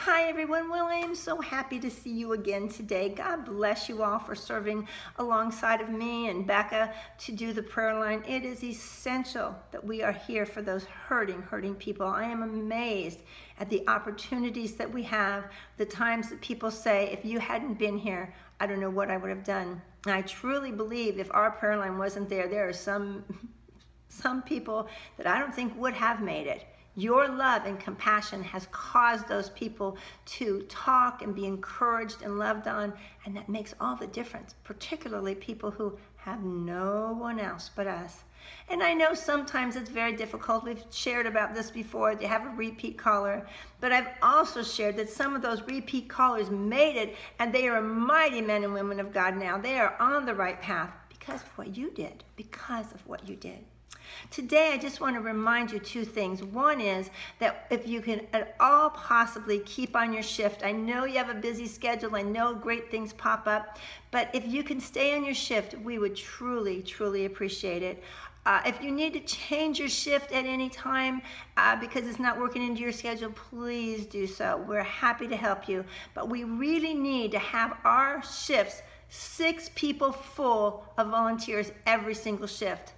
Hi everyone, well I am so happy to see you again today. God bless you all for serving alongside of me and Becca to do the prayer line. It is essential that we are here for those hurting people. I am amazed at the opportunities that we have, the times that people say, if you hadn't been here, I don't know what I would have done. And I truly believe if our prayer line wasn't there, there are some people that I don't think would have made it. Your love and compassion has caused those people to talk and be encouraged and loved on, and that makes all the difference, particularly people who have no one else but us. And I know sometimes it's very difficult. We've shared about this before. You have a repeat caller, but I've also shared that some of those repeat callers made it, and they are mighty men and women of God now. They are on the right path because of what you did, because of what you did. Today, I just want to remind you two things. One is that if you can at all possibly keep on your shift, I know you have a busy schedule, I know great things pop up, but if you can stay on your shift, we would truly appreciate it. If you need to change your shift at any time because it's not working into your schedule, please do so. We're happy to help you, but we really need to have our shifts 6 people full of volunteers every single shift.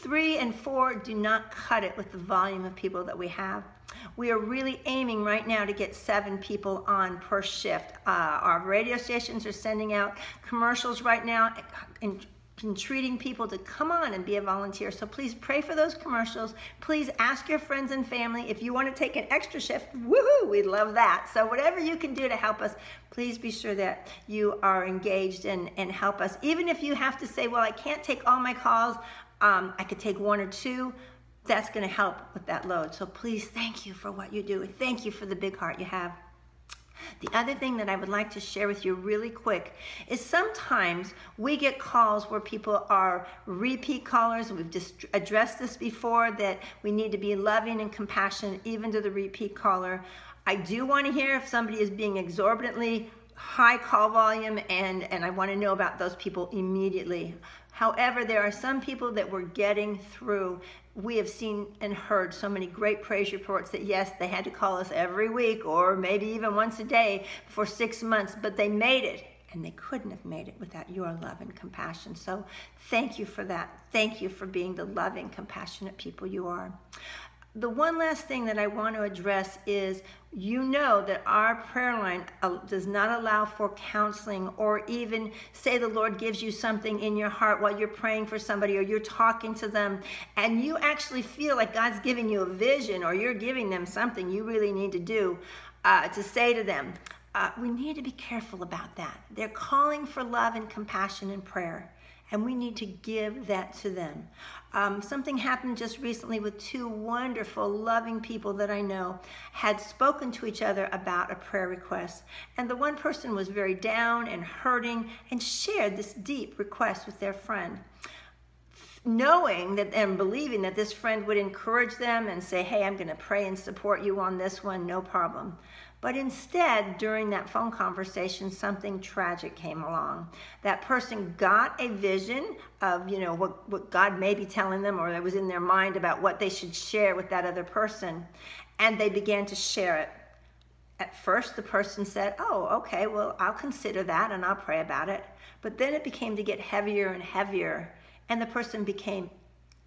3 and 4 do not cut it with the volume of people that we have. We are really aiming right now to get 7 people on per shift. Our radio stations are sending out commercials right now and entreating people to come on and be a volunteer. So please pray for those commercials. Please ask your friends and family if you want to take an extra shift. Woohoo! We'd love that. So whatever you can do to help us, please be sure that you are engaged and help us. Even if you have to say, well, I can't take all my calls, I could take 1 or 2. That's going to help with that load. So please, thank you for what you do. Thank you for the big heart you have. The other thing that I would like to share with you really quick is sometimes we get calls where people are repeat callers. We've just addressed this before, that we need to be loving and compassionate even to the repeat caller. I do want to hear if somebody is being exorbitantly high call volume, and I want to know about those people immediately. However, there are some people that we're getting through. We have seen and heard so many great praise reports that yes, they had to call us every week or maybe even once a day for 6 months, but they made it, and they couldn't have made it without your love and compassion. So thank you for that. Thank you for being the loving, compassionate people you are. The one last thing that I want to address is, you know that our prayer line does not allow for counseling, or even say the Lord gives you something in your heart while you're praying for somebody or you're talking to them and you actually feel like God's giving you a vision or you're giving them something you really need to do to say to them. We need to be careful about that. They're calling for love and compassion and prayer, and we need to give that to them. Something happened just recently with 2 wonderful, loving people that I know had spoken to each other about a prayer request. And the one person was very down and hurting and shared this deep request with their friend, knowing that and believing that this friend would encourage them and say, hey, I'm going to pray and support you on this one, no problem. But instead, during that phone conversation, something tragic came along. That person got a vision of, what God may be telling them, or that was in their mind about what they should share with that other person, and they began to share it. At first, the person said, oh, okay, well, I'll consider that and I'll pray about it. But then it began to get heavier and heavier, and the person became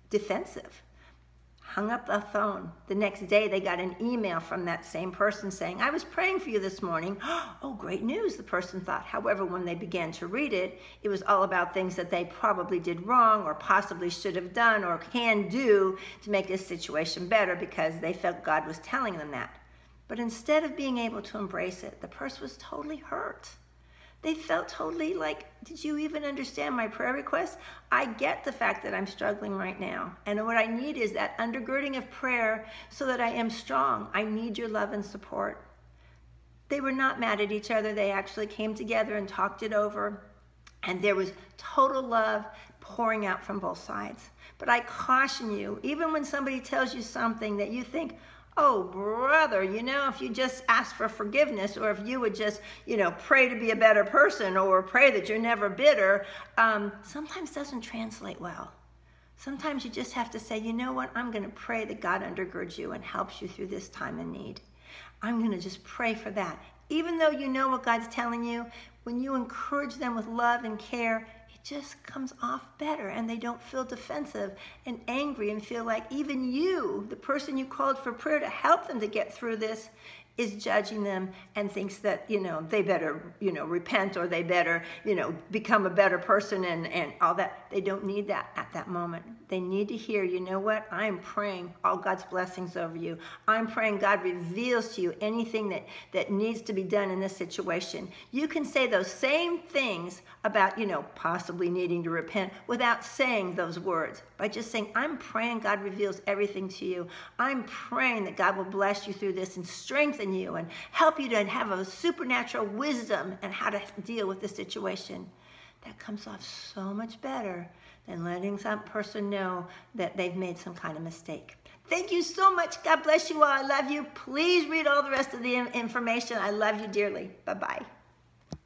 defensive. Hung up the phone. The next day, they got an email from that same person saying, I was praying for you this morning. Oh, great news, the person thought. However, when they began to read it, it was all about things that they probably did wrong or possibly should have done or can do to make this situation better, because they felt God was telling them that. But instead of being able to embrace it, the person was totally hurt. They felt totally like, did you even understand my prayer request? I get the fact that I'm struggling right now. And what I need is that undergirding of prayer so that I am strong. I need your love and support. They were not mad at each other. They actually came together and talked it over. And there was total love pouring out from both sides. But I caution you, even when somebody tells you something that you think, oh, brother, if you just ask for forgiveness, or if you would just, pray to be a better person, or pray that you're never bitter, sometimes doesn't translate well. Sometimes you just have to say, you know what, I'm going to pray that God undergirds you and helps you through this time of need. I'm going to just pray for that. Even though you know what God's telling you, when you encourage them with love and care, it just comes off better, and they don't feel defensive and angry and feel like even you, the person you called for prayer to help them to get through this, is judging them and thinks that, they better, repent, or they better, become a better person and all that. They don't need that at that moment. They need to hear, you know what? I'm praying all God's blessings over you. I'm praying God reveals to you anything that needs to be done in this situation. You can say those same things about, possibly needing to repent without saying those words. By just saying, I'm praying God reveals everything to you. I'm praying that God will bless you through this and strengthen you and help you to have a supernatural wisdom and how to deal with the situation. That comes off so much better than letting some person know that they've made some kind of mistake. Thank you so much. God bless you all. I love you. Please read all the rest of the information. I love you dearly. Bye-bye.